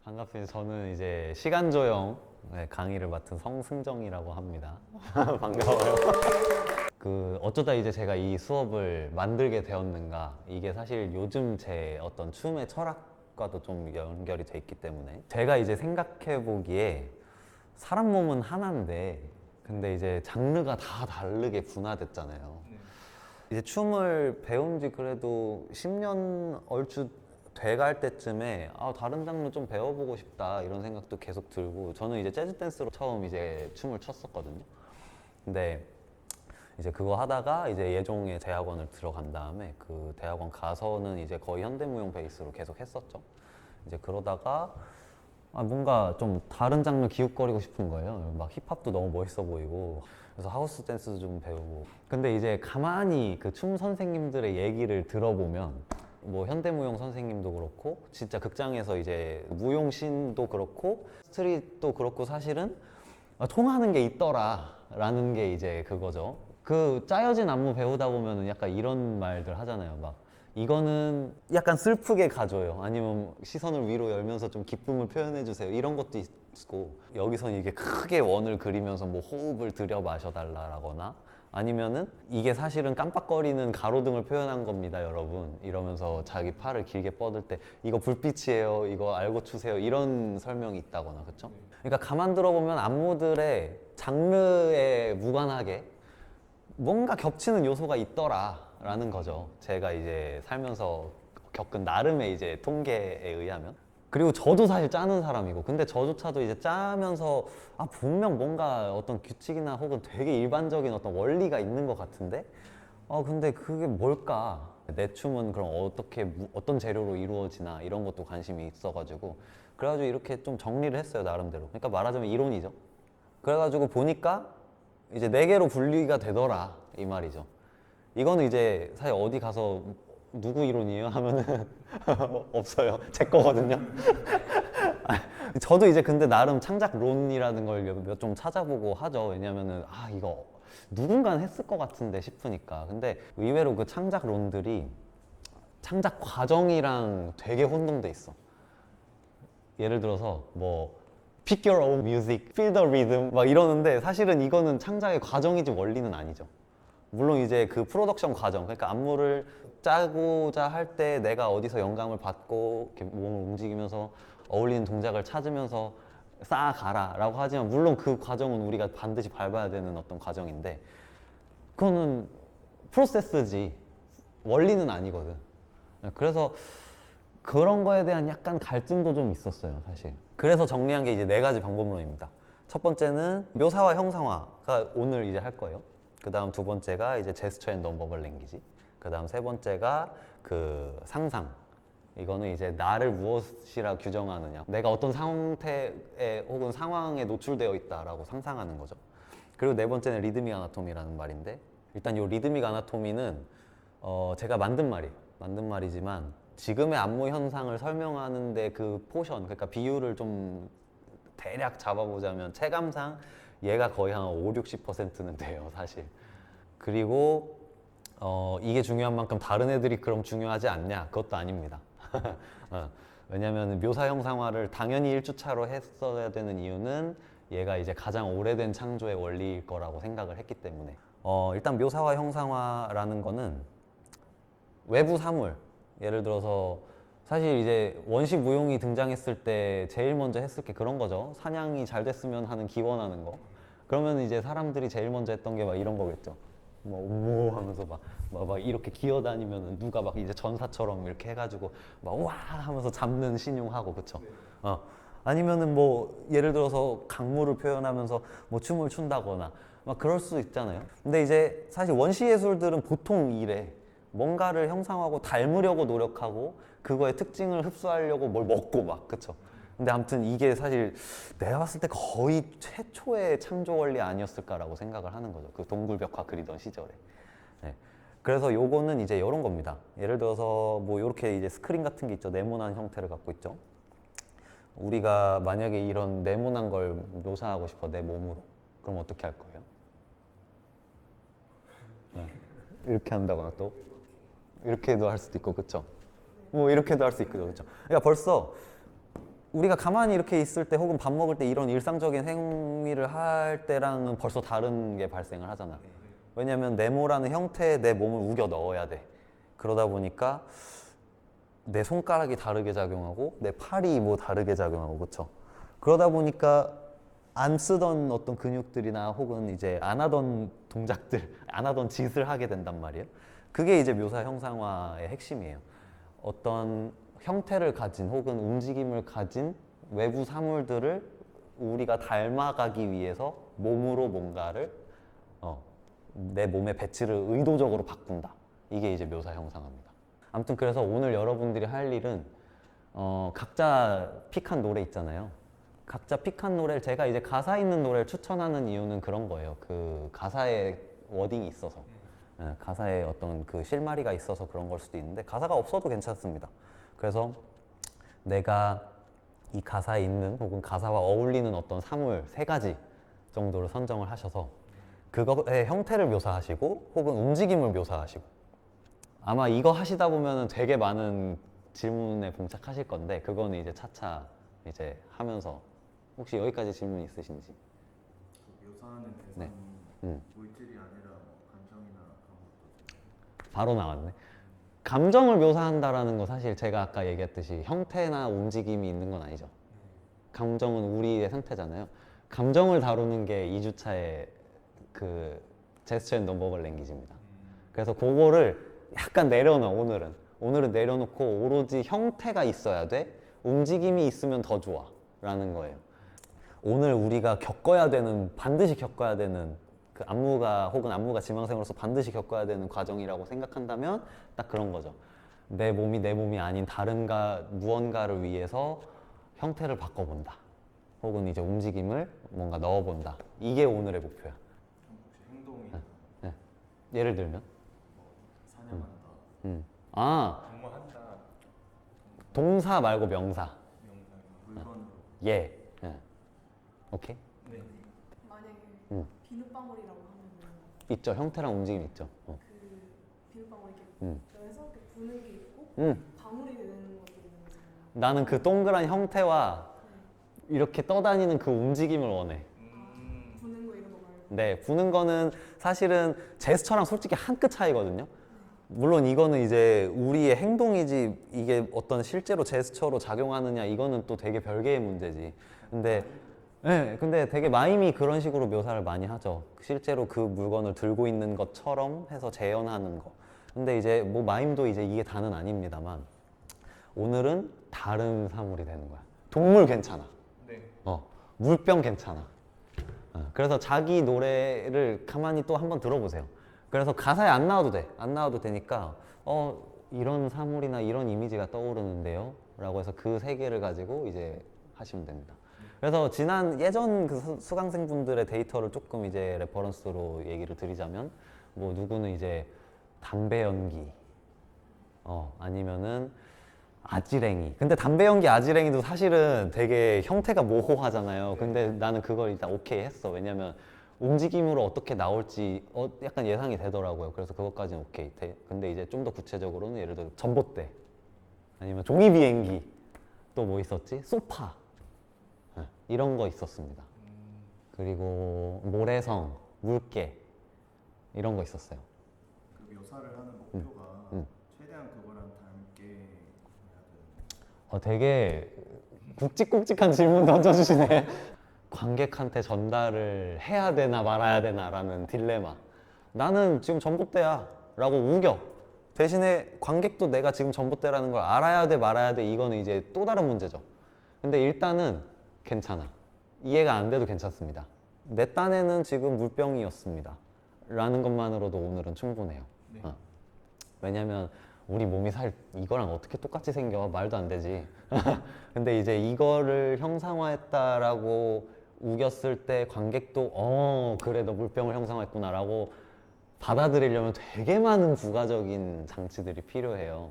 반갑습니다. 저는 이제 시간조형 강의를 맡은 성승정이라고 합니다. 반가워요. 어쩌다 이제 제가 이 수업을 만들게 되었는가, 이게 사실 요즘 제 어떤 춤의 철학과도 좀 연결이 돼 있기 때문에 제가 이제 생각해 보기에 사람 몸은 하나인데 근데 이제 장르가 다 다르게 분화됐잖아요. 이제 춤을 배운 지 그래도 10년 얼추 돼갈 때쯤에 다른 장르 좀 배워보고 싶다 이런 생각도 계속 들고, 저는 이제 재즈 댄스로 처음 이제 춤을 췄었거든요. 근데 이제 그거 하다가 이제 예종의 대학원을 들어간 다음에 그 대학원 가서는 이제 거의 현대무용 베이스로 계속 했었죠. 이제 그러다가 뭔가 좀 다른 장르 기웃거리고 싶은 거예요. 막 힙합도 너무 멋있어 보이고, 그래서 하우스 댄스도 좀 배우고. 근데 이제 가만히 그 춤 선생님들의 얘기를 들어보면 뭐 현대무용 선생님도 그렇고 진짜 극장에서 이제 무용신도 그렇고 스트릿도 그렇고 사실은 통하는 게 있더라 라는 게 이제 그거죠. 그 짜여진 안무 배우다 보면은 약간 이런 말들 하잖아요. 막 이거는 약간 슬프게 가줘요. 아니면 시선을 위로 열면서 좀 기쁨을 표현해 주세요. 이런 것도 있고, 여기서는 이게 크게 원을 그리면서 뭐 호흡을 들여 마셔달라거나, 아니면은 이게 사실은 깜빡거리는 가로등을 표현한 겁니다, 여러분. 이러면서 자기 팔을 길게 뻗을 때 이거 불빛이에요. 이거 알고 추세요. 이런 설명이 있다거나, 그렇죠? 그러니까 가만 들어보면 안무들의 장르에 무관하게 뭔가 겹치는 요소가 있더라라는 거죠. 제가 이제 살면서 겪은 나름의 이제 통계에 의하면. 그리고 저도 사실 짜는 사람이고, 근데 저조차도 이제 짜면서 분명 뭔가 어떤 규칙이나 혹은 되게 일반적인 어떤 원리가 있는 것 같은데 근데 그게 뭘까? 내 춤은 그럼 어떻게 어떤 재료로 이루어지나 이런 것도 관심이 있어가지고, 그래가지고 이렇게 좀 정리를 했어요, 나름대로. 그러니까 말하자면 이론이죠. 그래가지고 보니까 이제 네 개로 분리가 되더라 이 말이죠. 이거는 이제 사실 어디 가서 누구 이론이에요 하면은 없어요. 제 거거든요. 저도 이제 근데 나름 창작론이라는 걸 좀 찾아보고 하죠. 왜냐면은 이거 누군가는 했을 것 같은데 싶으니까. 근데 의외로 그 창작론들이 창작 과정이랑 되게 혼동돼 있어. 예를 들어서 뭐 pick your own music, feel the rhythm 막 이러는데, 사실은 이거는 창작의 과정이지 원리는 아니죠. 물론 이제 그 프로덕션 과정, 그러니까 안무를 짜고자 할 때 내가 어디서 영감을 받고 이렇게 몸을 움직이면서 어울리는 동작을 찾으면서 쌓아가라 라고 하지만, 물론 그 과정은 우리가 반드시 밟아야 되는 어떤 과정인데 그거는 프로세스지 원리는 아니거든. 그래서 그런 거에 대한 약간 갈증도 좀 있었어요, 사실. 그래서 정리한 게 이제 네 가지 방법론입니다. 첫 번째는 묘사와 형상화가 오늘 이제 할 거예요. 그 다음 두 번째가 이제 제스처 앤 넘버벌 랭귀지. 그 다음 세 번째가 그 상상. 이거는 이제 나를 무엇이라 규정하느냐. 내가 어떤 상태에 혹은 상황에 노출되어 있다라고 상상하는 거죠. 그리고 네 번째는 리드믹 아나토미라는 말인데, 일단 이 리드믹 아나토미는 제가 만든 말이에요. 만든 말이지만 지금의 안무 현상을 설명하는데 그 포션, 그러니까 비율을 좀 대략 잡아보자면 체감상 얘가 거의 한 5, 60%는 돼요, 사실. 그리고 이게 중요한 만큼 다른 애들이 그럼 중요하지 않냐? 그것도 아닙니다. 왜냐면 묘사 형상화를 당연히 1주차로 했어야 되는 이유는 얘가 이제 가장 오래된 창조의 원리일 거라고 생각을 했기 때문에. 일단 묘사와 형상화라는 거는 외부 사물, 예를 들어서 사실 이제 원시 무용이 등장했을 때 제일 먼저 했을 게 그런 거죠. 사냥이 잘 됐으면 하는 기원하는 거. 그러면 이제 사람들이 제일 먼저 했던 게 막 이런 거겠죠. 뭐 오 하면서 막 이렇게 기어다니면 누가 막 이제 전사처럼 이렇게 해가지고 막 와 하면서 잡는 신용하고, 그쵸? 아니면은 뭐 예를 들어서 강물을 표현하면서 뭐 춤을 춘다거나 막 그럴 수 있잖아요. 근데 이제 사실 원시 예술들은 보통 이래. 뭔가를 형상화하고 닮으려고 노력하고 그거의 특징을 흡수하려고 뭘 먹고 막, 그쵸? 근데 아무튼 이게 사실 내가 봤을 때 거의 최초의 창조 원리 아니었을까라고 생각을 하는 거죠. 그 동굴벽화 그리던 시절에. 네. 그래서 요거는 이제 이런 겁니다. 예를 들어서 뭐 이렇게 이제 스크린 같은 게 있죠. 네모난 형태를 갖고 있죠. 우리가 만약에 이런 네모난 걸 묘사하고 싶어, 내 몸으로. 그럼 어떻게 할 거예요? 네. 이렇게 한다거나 또 이렇게도 할 수도 있고, 그쵸? 뭐 이렇게도 할 수 있고, 그쵸? 그러니까 벌써 우리가 가만히 이렇게 있을 때 혹은 밥 먹을 때 이런 일상적인 행위를 할 때랑은 벌써 다른 게 발생을 하잖아. 왜냐면 네모라는 형태의 내 몸을 우겨 넣어야 돼. 그러다 보니까 내 손가락이 다르게 작용하고 내 팔이 뭐 다르게 작용하고, 그쵸? 그러다 보니까 안 쓰던 어떤 근육들이나 혹은 이제 안 하던 동작들, 안 하던 짓을 하게 된단 말이에요. 그게 이제 묘사 형상화의 핵심이에요. 어떤 형태를 가진 혹은 움직임을 가진 외부 사물들을 우리가 닮아가기 위해서 몸으로 뭔가를 내 몸의 배치를 의도적으로 바꾼다. 이게 이제 묘사 형상화입니다. 아무튼 그래서 오늘 여러분들이 할 일은 각자 픽한 노래 있잖아요. 각자 픽한 노래를 제가 이제 가사 있는 노래를 추천하는 이유는 그런 거예요. 그 가사에 워딩이 있어서, 가사에 어떤 그 실마리가 있어서 그런 걸 수도 있는데 가사가 없어도 괜찮습니다. 그래서 내가 이 가사에 있는 혹은 가사와 어울리는 어떤 사물 3가지 정도를 선정을 하셔서 그거의 형태를 묘사하시고 혹은 움직임을 묘사하시고, 아마 이거 하시다 보면은 되게 많은 질문에 봉착하실 건데 그거는 이제 차차 이제 하면서. 혹시 여기까지 질문 있으신지? 묘사하는 네. 대상이 물질이 아니라 뭐 감정이나 그런 것도 바로 나왔네. 감정을 묘사한다라는 거 사실 제가 아까 얘기했듯이 형태나 움직임이 있는 건 아니죠. 감정은 우리의 상태잖아요. 감정을 다루는 게 2주차의 그 제스처 앤 넘버벌 랭귀지입니다. 그래서 그거를 약간 내려놔. 오늘은 내려놓고 오로지 형태가 있어야 돼, 움직임이 있으면 더 좋아 라는 거예요. 오늘 우리가 반드시 겪어야 되는 그 안무가 혹은 안무가 지망생으로서 반드시 겪어야 되는 과정이라고 생각한다면 딱 그런 거죠. 내 몸이 아닌 무언가를 위해서 형태를 바꿔본다. 혹은 이제 움직임을 뭔가 넣어본다. 이게 오늘의 목표야. 혹시 행동이 네. 예를 들면? 사냥한다, 아, 공모한다, 동사 말고 명사. 물건으로 예. 오케이? 네. 만약에 음. 비눗방울이라고 하면은 있죠. 형태랑 움직임 있죠. 그 비눗방울 이렇게 음. 여기서 이렇게 부는 게 있고 음. 방울이 되는 것도 있는 거잖아요. 나는 그 동그란 형태와 이렇게 떠다니는 그 움직임을 원해. 부는 거 이런 거 말고. 네, 부는 거는 사실은 제스처랑 솔직히 한 끗 차이거든요. 물론 이거는 이제 우리의 행동이지 이게 어떤 실제로 제스처로 작용하느냐 이거는 또 되게 별개의 문제지. 근데 되게 마임이 그런 식으로 묘사를 많이 하죠. 실제로 그 물건을 들고 있는 것처럼 해서 재현하는 거. 근데 이제 뭐 마임도 이제 이게 다는 아닙니다만 오늘은 다른 사물이 되는 거야. 동물 괜찮아. 네. 물병 괜찮아. 그래서 자기 노래를 가만히 또 한번 들어보세요. 그래서 가사에 안 나와도 돼. 안 나와도 되니까 이런 사물이나 이런 이미지가 떠오르는데요 라고 해서 그 3개를 가지고 이제 하시면 됩니다. 그래서 예전 그 수강생분들의 데이터를 조금 이제 레퍼런스로 얘기를 드리자면 뭐 누구는 이제 담배 연기, 아니면은 아지랭이. 근데 담배 연기 아지랭이도 사실은 되게 형태가 모호하잖아요. 근데 나는 그걸 일단 오케이 했어. 왜냐면 움직임으로 어떻게 나올지 약간 예상이 되더라고요. 그래서 그것까지는 오케이. 근데 이제 좀 더 구체적으로는 예를 들어 전봇대, 아니면 종이 비행기, 또 뭐 있었지? 소파. 이런 거 있었습니다. 그리고 모래성, 물개 이런 거 있었어요. 그 묘사를 하는 목표가 최대한 그거랑 닮게 해야 되는. 되게 굵직굵직한 질문 던져주시네. 관객한테 전달을 해야 되나 말아야 되나라는 딜레마. 나는 지금 전봇대야 라고 우겨. 대신에 관객도 내가 지금 전봇대라는 걸 알아야 돼 말아야 돼, 이거는 이제 또 다른 문제죠. 근데 일단은 괜찮아. 이해가 안 돼도 괜찮습니다. 내 딴에는 지금 물병이었습니다 라는 것만으로도 오늘은 충분해요. 네. 왜냐면 우리 몸이 이거랑 어떻게 똑같이 생겨? 말도 안 되지. 근데 이제 이거를 형상화했다라고 우겼을 때 관객도 그래 너 물병을 형상화했구나 라고 받아들이려면 되게 많은 부가적인 장치들이 필요해요.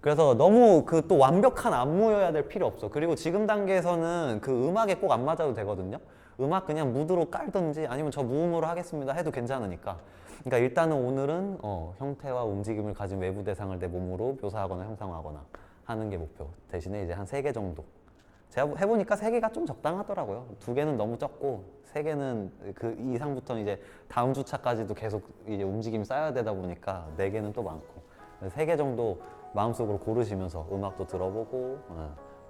그래서 너무 그 또 완벽한 안무여야 될 필요 없어. 그리고 지금 단계에서는 그 음악에 꼭 안 맞아도 되거든요. 음악 그냥 무드로 깔든지 아니면 저 무음으로 하겠습니다 해도 괜찮으니까. 그러니까 일단은 오늘은 형태와 움직임을 가진 외부 대상을 내 몸으로 묘사하거나 형상화하거나 하는 게 목표. 대신에 이제 한 3개 정도 제가 해보니까 3개가 좀 적당하더라고요. 2개는 너무 적고 3개는 그 이상부터는 이제 다음 주차까지도 계속 이제 움직임 쌓여야 되다 보니까 4개는 또 많고 3개 정도 마음속으로 고르시면서 음악도 들어보고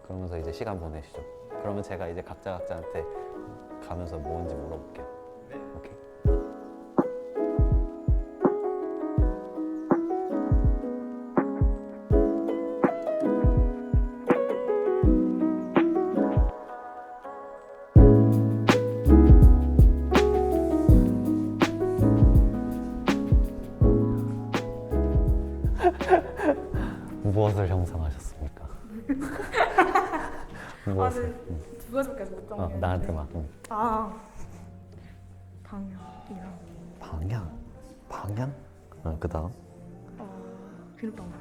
그러면서 이제 시간 보내시죠. 그러면 제가 이제 각자한테 가면서 뭔지 물어볼게요. 네. 오케이. 무엇을 형상하셨습니까? 아, 무엇을? 네. 두 가지밖에 못 정해. 나한테만. 아, 방향이랑 방향? 그다음? 비눗방울인가요?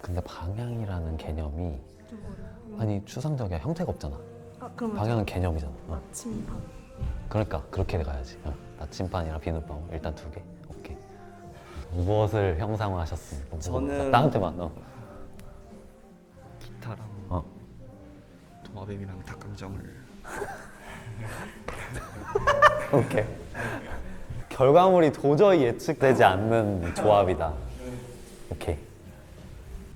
근데 방향이라는 개념이 좀 어려워. 아니 추상적이야. 형태가 없잖아. 그럼 방향은 개념이잖아. 나침반. 그러니까 그렇게 가야지. 나침반이랑 비눗방울 일단 2개. 오케이. 무엇을 형상화하셨습니까? 저는- 나한테만. 기타랑 도마뱀이랑 닭강정을 오케이. 결과물이 도저히 예측되지 않는 조합이다. 오케이.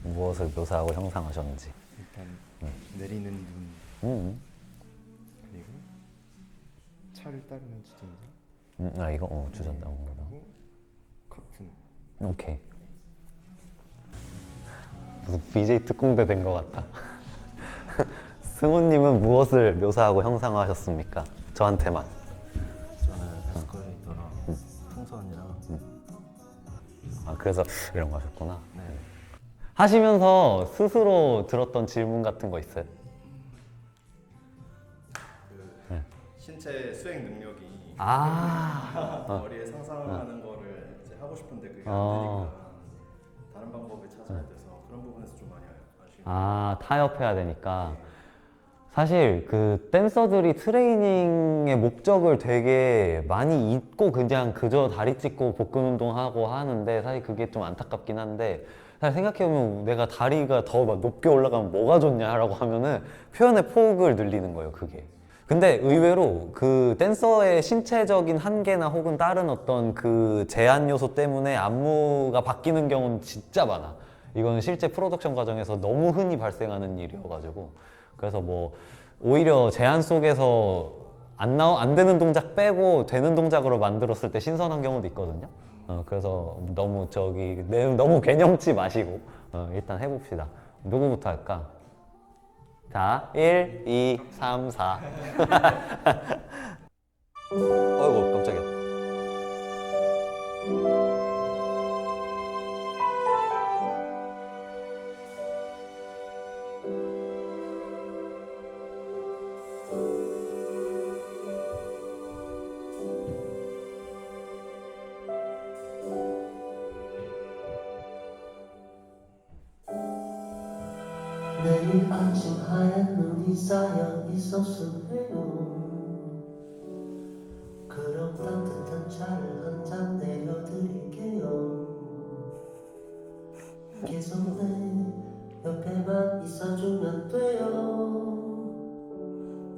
무엇을 묘사하고 형상하셨는지. 일단 내리는 눈 음. 그리고 차를 따르는 주전자 이거 주전자. 그리고 커튼. 오케이. 무슨 BJ 특공대 된 것 같다. 승우님은 무엇을 묘사하고 형상화하셨습니까? 저한테만. 저는 에스컬레이터랑 풍선이랑 그래서 이런 거 하셨구나. 네. 하시면서 스스로 들었던 질문 같은 거 있어요? 신체 수행 능력이 머리에 상상하는 거를 이제 하고 싶은데 그게 안 되니까 다른 방법을 찾아야 돼서 그런 부분에서 좀 많이 아쉬워. 타협해야 되니까. 사실 그 댄서들이 트레이닝의 목적을 되게 많이 잊고 그냥 그저 다리 찢고 복근 운동하고 하는데 사실 그게 좀 안타깝긴 한데 사실 생각해보면 내가 다리가 더 막 높게 올라가면 뭐가 좋냐라고 하면은 표현의 폭을 늘리는 거예요, 그게. 근데 의외로 그 댄서의 신체적인 한계나 혹은 다른 어떤 그 제한 요소 때문에 안무가 바뀌는 경우는 진짜 많아. 이거는 실제 프로덕션 과정에서 너무 흔히 발생하는 일이어가지고 그래서 뭐 오히려 제한 속에서 안 되는 동작 빼고 되는 동작으로 만들었을 때 신선한 경우도 있거든요. 그래서 너무 개념치 마시고 일단 해봅시다. 누구부터 할까? 자, 1, 2, 3, 4. 어이구, 깜짝이야. 내일 아침 하얀 눈이 쌓여 있었으면 그럼 따뜻한 차를 한 잔 내려드릴게요. 계속 내 옆에만 있어주면 돼요.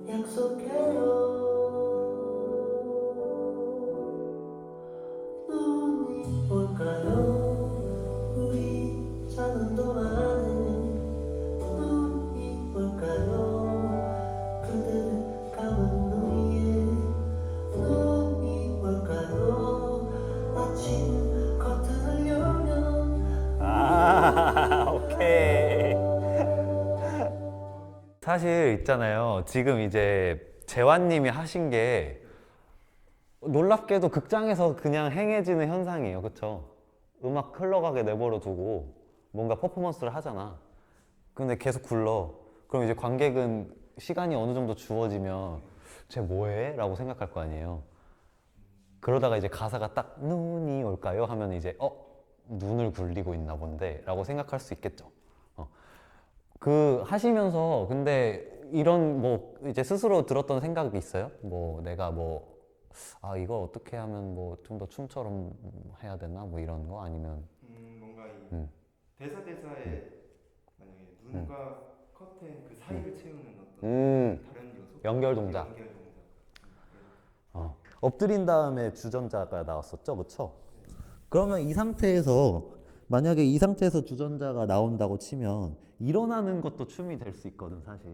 약속해요. 눈이 올까요? 우리 자는 동안에 눈이 올까요? 그대 감은 눈 위에 눈이 올까요? 아침 커튼을 열면 오케이. 사실 있잖아요. 지금 이제 재환님이 하신 게 놀랍게도 극장에서 그냥 행해지는 현상이에요. 그쵸? 음악 흘러가게 내버려 두고 뭔가 퍼포먼스를 하잖아. 근데 계속 굴러. 그럼 이제 관객은 시간이 어느 정도 주어지면 쟤 뭐해? 라고 생각할 거 아니에요. 그러다가 이제 가사가 딱 눈이 올까요? 하면 이제 눈을 굴리고 있나 본데 라고 생각할 수 있겠죠. 그 하시면서 근데 이런 뭐 이제 스스로 들었던 생각이 있어요? 뭐 내가 이거 어떻게 하면 뭐 좀 더 춤처럼 해야 되나? 뭐 이런 거 아니면 뭔가 이 대사에 만약에 눈과 커튼 그 사이를 채우는 어떤 다른 요소? 연결 동작. 연결 동작. 엎드린 다음에 주전자가 나왔었죠, 그렇죠? 그러면 이 상태에서 만약에 이 상태에서 주전자가 나온다고 치면 일어나는 것도 춤이 될 수 있거든, 사실.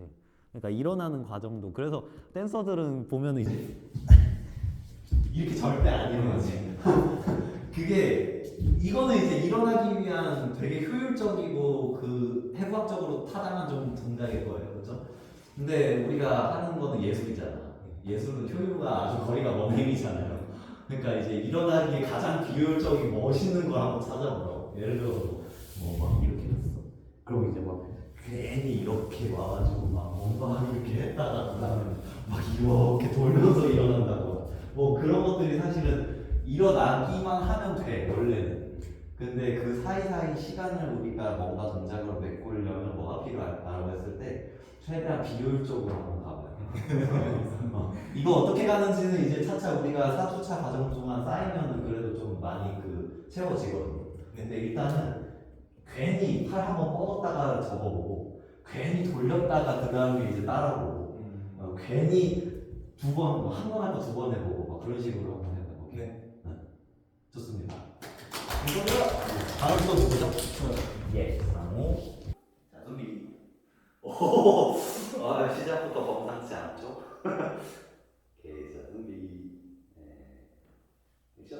그러니까 일어나는 과정도 그래서 댄서들은 보면은 이제 이렇게 절대 안 일어나지. 그게 이거는 이제 일어나기 위한 되게 효율적이고 그 해부학적으로 타당한 좀 동작일 거예요, 그렇죠? 근데 우리가 하는 거는 예술이잖아. 예술은 효율과 아주 거리가 먼 행위잖아요. 그러니까 이제 일어나기에 가장 비효율적이고 멋있는 걸 한번 찾아보라고. 예를 들어서 뭐 막 이렇게 했어. 그럼 이제 막 괜히 이렇게 와가지고 막 뭔가 이렇게 했다가 그다음에 막 이렇게 돌면서 일어난다고. 뭐 그런 것들이 사실은 일어나기만 하면 돼 원래는. 근데 그 사이사이 시간을 우리가 뭔가 동작으로 메꾸려면 뭐가 필요할까라고 했을 때 최대한 비효율적으로 한번 가봐요. 이거 어떻게 가는지는 이제 차차 우리가 4주차 과정 동안 쌓이면 그래도 좀 많이 그 채워지거든요. 근데 일단은 괜히 팔 한번 뻗었다가 접어보고 괜히 돌렸다가 그 다음에 이제 따라보고 괜히 두 번, 한 번 할 거 두 번 해보고 막 그런 식으로 한번 해봐요. 네. 좋습니다. 다음 또 누구죠? 예, 상호. 자, 준비. 오, 시작부터 범상치 않죠? 오케이, 자, 준비. 네. 액션.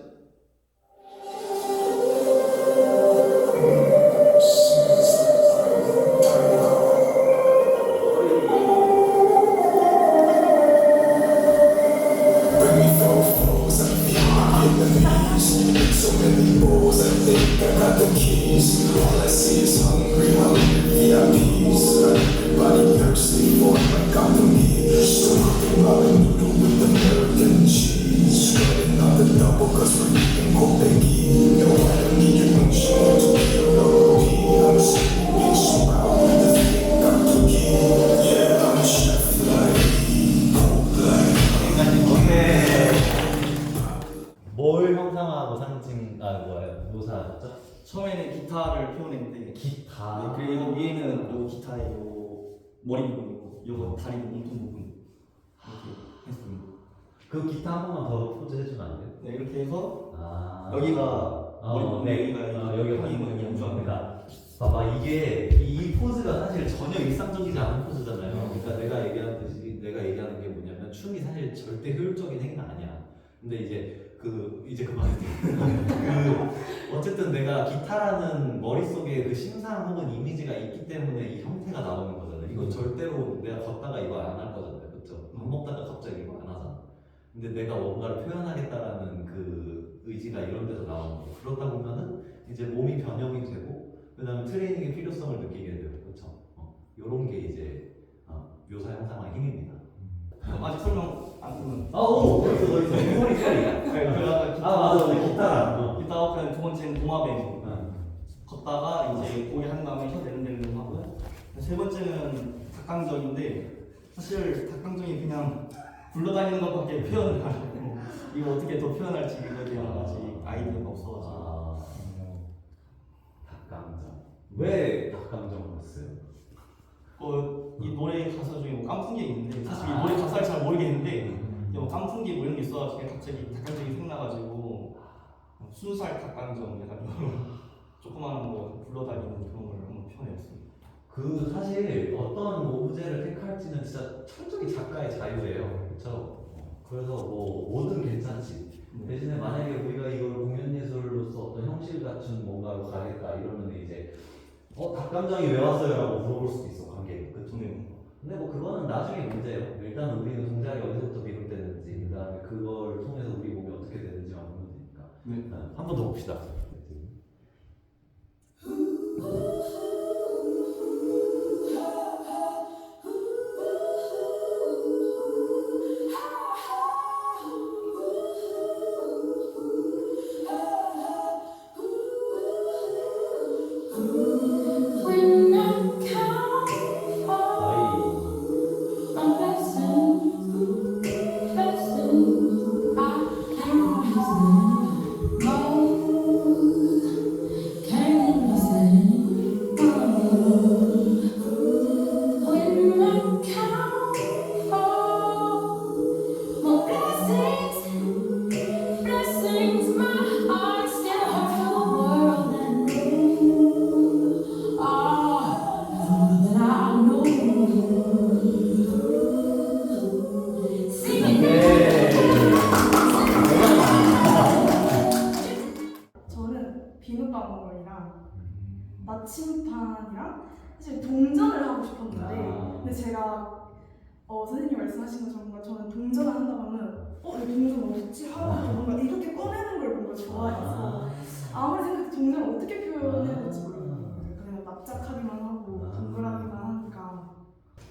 뭘 형상화하고 묘사하셨죠? 처음에는 기타를 표현했는데 기타. 네, 그리고 위에는 요 기타의 요 머리 부분이고 요거 다리 몸통 부분 이렇게 했습니다. 그 기타 한 번만 더 포즈 해주면 안 돼요? 네, 이렇게 해서 아. 여기가 머리 부분, 네. 여기가 여기가 있는 연주합니다. 봐봐, 이게 이 포즈가 사실 전혀 일상적이지 않은 포즈잖아요. 그러니까 내가 얘기하는 게 뭐냐면 춤이 사실 절대 효율적인 행위는 아니야. 근데 이제 그만해. 어쨌든 내가 기타라는 머릿속에 그 심상 혹은 이미지가 있기 때문에 이 형태가 나오는 거잖아요. 이거 절대로 내가 걷다가 이거 안 할 거잖아요. 그렇죠? 밥 먹다가 갑자기 이거 안 하잖아. 근데 내가 뭔가를 표현하겠다라는 그 의지가 이런 데서 나오는 거예요. 그러다 보면은 이제 몸이 변형이 되고 그다음에 트레이닝의 필요성을 느끼게 되고 그렇죠? 요런 게 이제 묘사 형상화의 힘입니다. 아직 설명 안 끝났는데 더 있어. 소리야. 그 맞아. 기타. 기타 그냥 두 번째는 도마뱀 걷다가 이제 고개 한 다음에 혀 내는 하고 세 번째는 닭강정인데 사실 닭강정이 그냥 굴러다니는 것밖에 표현을 안 하고 이거 어떻게 더 표현할지 이거에 대한 아직 아이디어가 없어가지고 닭강정. 왜 닭강정을 했어요? 이 노래 가사 중에 뭐 깐풍기 있는데 사실 이 노래 가사를 잘 모르겠는데 뭐 깐풍기 뭐 이런 게 있어가지고 갑자기 닭강정이 생나가지고 순살 닭강정 약간 이런 조그마한 거 굴러다니는 그런 걸 한번 표현해봤습니다. 그 사실 어떤 오브제를 택할지는 진짜 철저히 작가의 자유예요. 그렇죠? 그래서 뭐 뭐든 괜찮지. 대신에 만약에 우리가 이걸 공연 예술로서 어떤 형실 갖춘 뭔가로 가겠다 이러면 이제 닭감정이 왜 왔어요라고 물어볼 수도 있어 관객이. 그렇죠? 근데 뭐 그거는 나중에 문제예요. 일단 우리는 동작이 어디서부터 비롯되는지 그다음에 그걸 통해서 우리 몸이 어떻게 되는지만 보면 되니까. 한 번 더 봅시다. When I count all my blessings, I can't know. and count all my blessings, blessings. My heart still hurts for the world and you are more than I know. Singing. 저는 비눗방울이랑 나침판이랑 사실 동전을 하고 싶었는데 근데 제가 선생님 말씀하신 것처럼 뭔가 저는 동전을 한다고 하면 이 동전 어떻지 하고 뭔가 이렇게 꺼내는 걸 뭔가 좋아해서 아무리 생각해도 동전을 어떻게 표현해야 될지 모르겠어요. 그냥 납작하기만 하고 동그라기만 하니까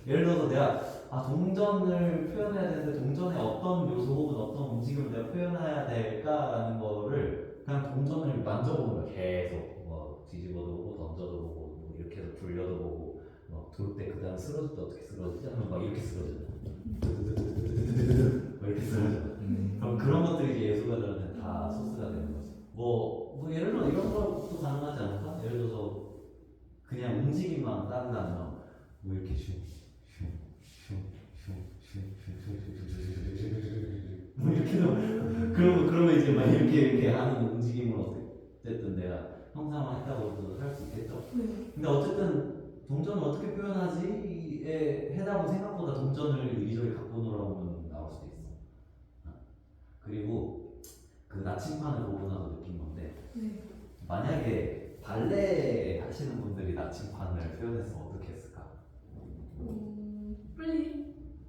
예를 들어서 내가 동전을 표현해야 되는데 동전의 어떤 요소 혹은 어떤 움직임을 내가 표현해야 될까라는 거를 그냥 동전을 만져보는 거야. 계속 뭐 뒤집어도 보고 던져도 보고 뭐 이렇게 해서 굴려도 보고 돌 때 그 다음 쓰러질 때 어떻게 쓰러지지? 하면 막 이렇게 쓰러져. 막 이렇게 쓰러져. 그럼 그런 것들이 이제 예술가들한테 다 소스가 되는 거지. 뭐 예를 들어 이런 것도 가능하지 않을까? 예를 들어서 그냥 움직임만 따른다면 뭐 이렇게 뭐 이렇게도 그러면 이제 막 이렇게 하는 움직임을 어쨌든 내가 형상화 했다고도 할 수 있겠죠. 근데 어쨌든 동전을 어떻게 표현하지에 해답은 생각보다 동전을 이리저리 갖고 놀아보면 나올 수도 있어. 그리고 그 나침판을 보고 나서 느낀 건데 만약에 발레 하시는 분들이 나침판을 표현했으면 어떻게 했을까?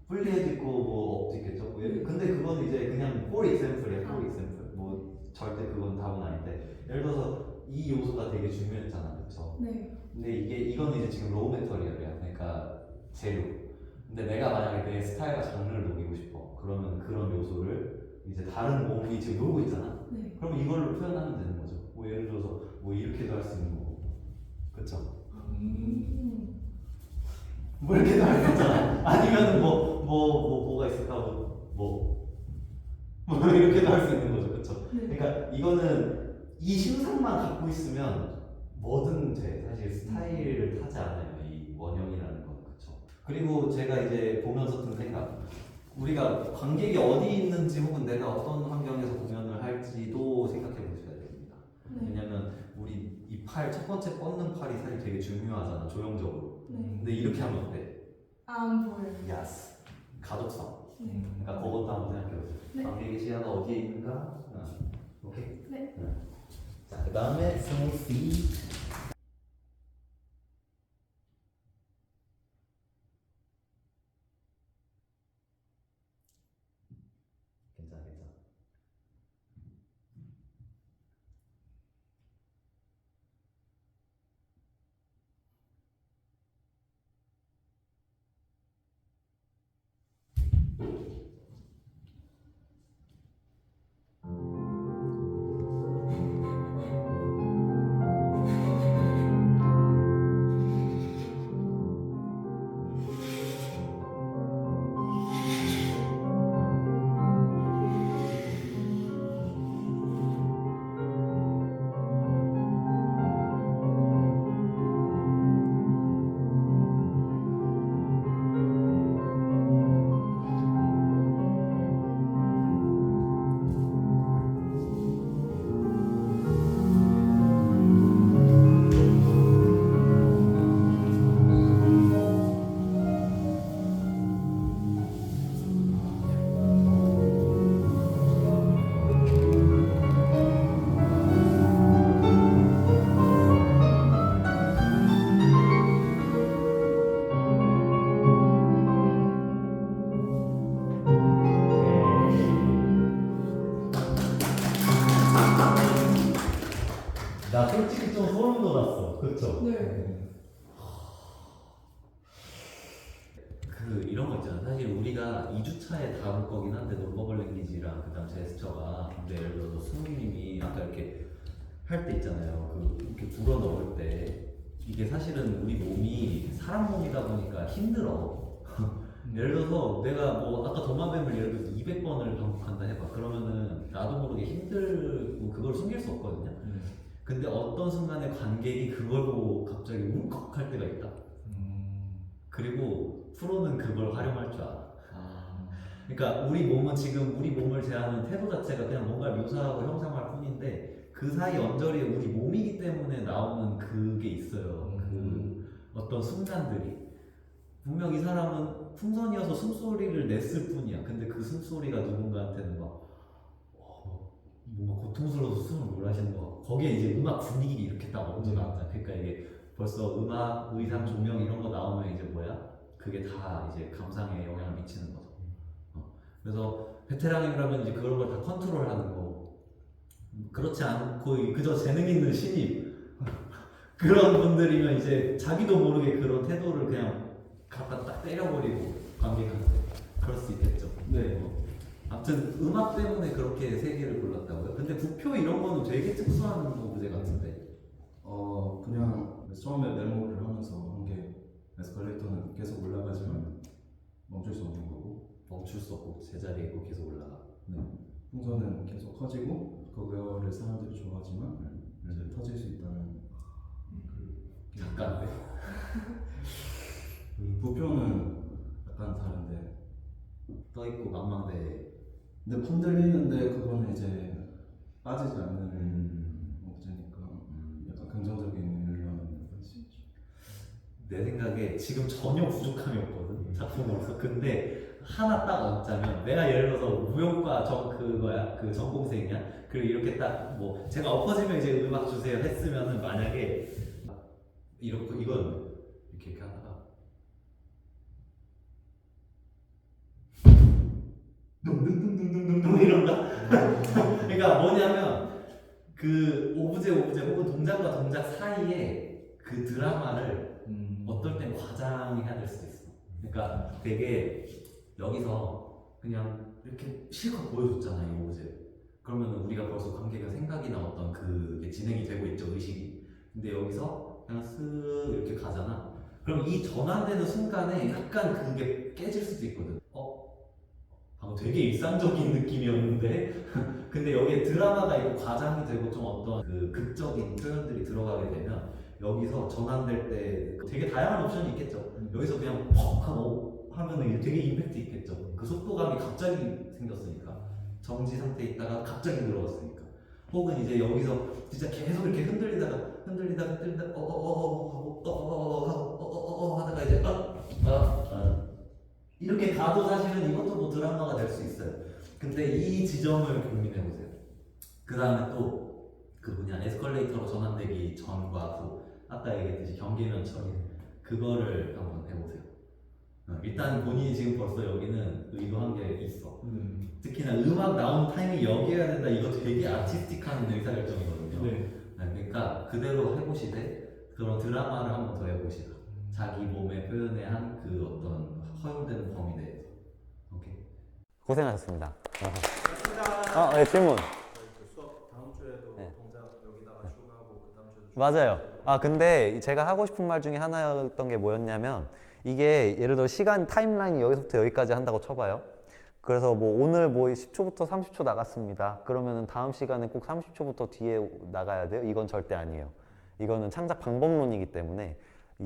플리해도 있고 뭐 업도 있겠죠. 근데 그건 이제 그냥 for example이야. for example. 뭐 절대 그건 답은 아닌데 예를 들어서 이 요소가 되게 중요했잖아, 그렇죠? 근데 이건 이제 지금 로우 메터리얼이야. 그러니까 재료. 근데 내가 만약에 내 스타일과 장르를 녹이고 싶어. 그러면 그런 요소를 이제 다른 몸이 지금 놀고 있잖아. 그러면 이걸로 표현하면 되는 거죠. 뭐 예를 들어서 뭐 이렇게도 할 수 있는 거고, 그렇죠? 뭐 이렇게도 할 수 있잖아. 아니면은 뭐가 있을까? 뭐 이렇게도 할 수 있는 거죠, 그렇죠? 그러니까 이거는 이 심상만 갖고 있으면 뭐든 돼. 사실 스타일을 타지 않아요. 이 원형이라는 건, 그렇죠? 그리고 제가 이제 보면서 든 생각, 우리가 관객이 어디 있는지 혹은 내가 어떤 환경에서 공연을 할지도 생각해 보셔야 됩니다. 왜냐면 우리 이 팔, 첫 번째 뻗는 팔이 사실 되게 중요하잖아, 조형적으로. 근데 이렇게 하면 어때? 안 보여요. 야스. 가독성. 그러니까 그것도 한번 생각해 보세요. 관객의 시야가 어디에 있는가? 오케이? 자, 그 다음에 small feet. 괜찮아. 나 솔직히 좀 소름 돋았어. 그쵸? 이런 거 있잖아. 사실 우리가 2주차에 다룰 거긴 한데 논버벌 랭귀지랑 그다음 제스처가, 근데 예를 들어서 수무님이 아까 이렇게 할 때 있잖아요. 이렇게 불어 넣을 때 이게 사실은 우리 몸이 사람 몸이다 보니까 힘들어. 예를 들어서 내가 뭐 아까 도마뱀을 예를 들어서 200번을 반복한다 해봐. 그러면은 나도 모르게 힘들고 그걸 숨길 수 없거든요. 근데 어떤 순간에 관객이 그걸 보고 갑자기 울컥할 때가 있다. 그리고 프로는 그걸 활용할 줄 알아. 그러니까 우리 몸은 지금 우리 몸을 대하는 태도 자체가 그냥 뭔가 묘사하고 형상할 뿐인데 그 사이 언저리에 우리 몸이기 때문에 나오는 그게 있어요. 그 어떤 순간들이 분명 이 사람은 풍선이어서 숨소리를 냈을 뿐이야. 근데 그 숨소리가 누군가한테는 막 뭔가 고통스러워서 숨을 못 하시는 거. 거기에 이제 음악 분위기 이렇게 딱 얹어 놨잖아. 그러니까 이게 벌써 음악, 의상, 조명 이런 거 나오면 이제 뭐야? 그게 다 이제 감상에 영향을 미치는 거죠. 그래서 베테랑이라면 이제 그런 걸 다 컨트롤하는 거. 그렇지 않고 그저 재능 있는 신입 그런 분들이면 이제 자기도 모르게 그런 태도를 그냥 갖다 딱 때려버리고 관객한테 그럴 수 있겠죠. 네. 아무튼 음악 때문에 그렇게 세 개를 골랐다고요? 근데 부표 이런 거는 되게 특수한 오브제 같은데. 그냥 처음에 메모를 하면서 한 게 에스컬레이터는 계속 올라가지만 멈출 수 없는 거고 멈출 수 없고 제자리에 있고 계속 올라가. 풍선은 계속 커지고 그거를 사람들이 좋아하지만 이제 터질 수 있다는 잠깐. 부표는 약간 다른데 떠 있고 망망대. 근데 흔들리는데 그거는 이제 빠지지 않는 오브제니까 약간 긍정적인 의미를 하는 거지. 내 생각에 지금 전혀 부족함이 없거든 작품으로서. 근데 하나 딱 얹자면 내가 예를 들어서 무용과 그 전공생이야. 그리고 이렇게 딱 뭐 제가 엎어지면 이제 음악 주세요 했으면은 만약에 이렇게 이건 이렇게 하다가 둥둥둥둥둥둥 이런다. 그러니까 뭐냐면 그 오브제 혹은 동작과 동작 사이에 그 드라마를 어떨 땐 과장해야 될 수도 있어. 그러니까 되게 여기서 그냥 이렇게 실컷 보여줬잖아 이 오브제. 그러면 우리가 벌써 관객의 생각이나 어떤 그게 진행이 되고 있죠, 의식이. 근데 여기서 그냥 쓱 이렇게 가잖아. 그럼 이 전환되는 순간에 약간 그게 깨질 수도 있거든. 방금 되게 일상적인 느낌이었는데 근데 여기에 드라마가 있고 과장이 되고 좀 어떤 그 극적인 표현들이 들어가게 되면 여기서 전환될 때 되게 다양한 옵션이 있겠죠. 여기서 그냥 퍽 하고 하면은 되게 임팩트 있겠죠. 그 속도감이 갑자기 생겼으니까. 정지 상태에 있다가 갑자기 들어갔으니까. 혹은 이제 여기서 진짜 계속 이렇게 흔들리다가 하다가 이제 이렇게 가도 사실은 이것도 뭐 드라마가 될 수 있어요. 근데 이 지점을 고민해 보세요. 그 다음에 또 그 뭐냐 에스컬레이터로 전환되기 전과 후 아까 얘기했듯이 경계면 처리 그거를 한번 해보세요. 일단 본인이 지금 벌써 여기는 의도한 게 있어. 특히나 음악 나오는 타이밍 여기여야 된다. 이거 되게 아티스틱한 의사결정이거든요. 그러니까 그대로 해보시되 그런 드라마를 한번 더 해보시라. 자기 몸의 표현에 한 그 어떤 허용되는 범위 내에서. 오케이. 고생하셨습니다. 네, 질문. 그 수업 다음 주에도 네. 동작 여기다가 추가하고 그 다음 주에도 맞아요. 근데 제가 하고 싶은 말 중에 하나였던 게 뭐였냐면 이게 예를 들어 시간 타임라인이 여기서부터 여기까지 한다고 쳐봐요. 그래서 뭐 오늘 뭐 10초부터 30초 나갔습니다. 그러면은 다음 시간에 꼭 30초부터 뒤에 나가야 돼요? 이건 절대 아니에요. 이거는 창작 방법론이기 때문에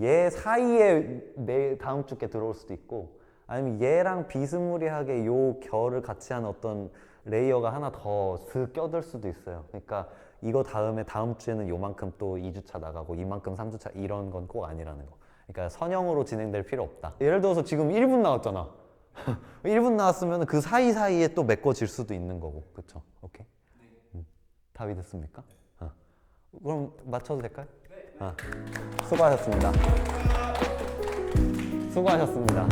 얘 사이에 내 다음 주께 들어올 수도 있고 아니면 얘랑 비스무리하게 요 결을 같이 한 어떤 레이어가 하나 더 슥 껴들 수도 있어요. 그러니까 이거 다음에 다음 주에는 요만큼 또 2주차 나가고 이만큼 3주차 이런 건 꼭 아니라는 거. 그러니까 선형으로 진행될 필요 없다. 예를 들어서 지금 1분 나왔잖아. 1분 나왔으면 그 사이사이에 또 메꿔질 수도 있는 거고. 그쵸? 오케이? 답이 됐습니까? 그럼 맞춰도 될까요? 수고하셨습니다. 수고하셨습니다.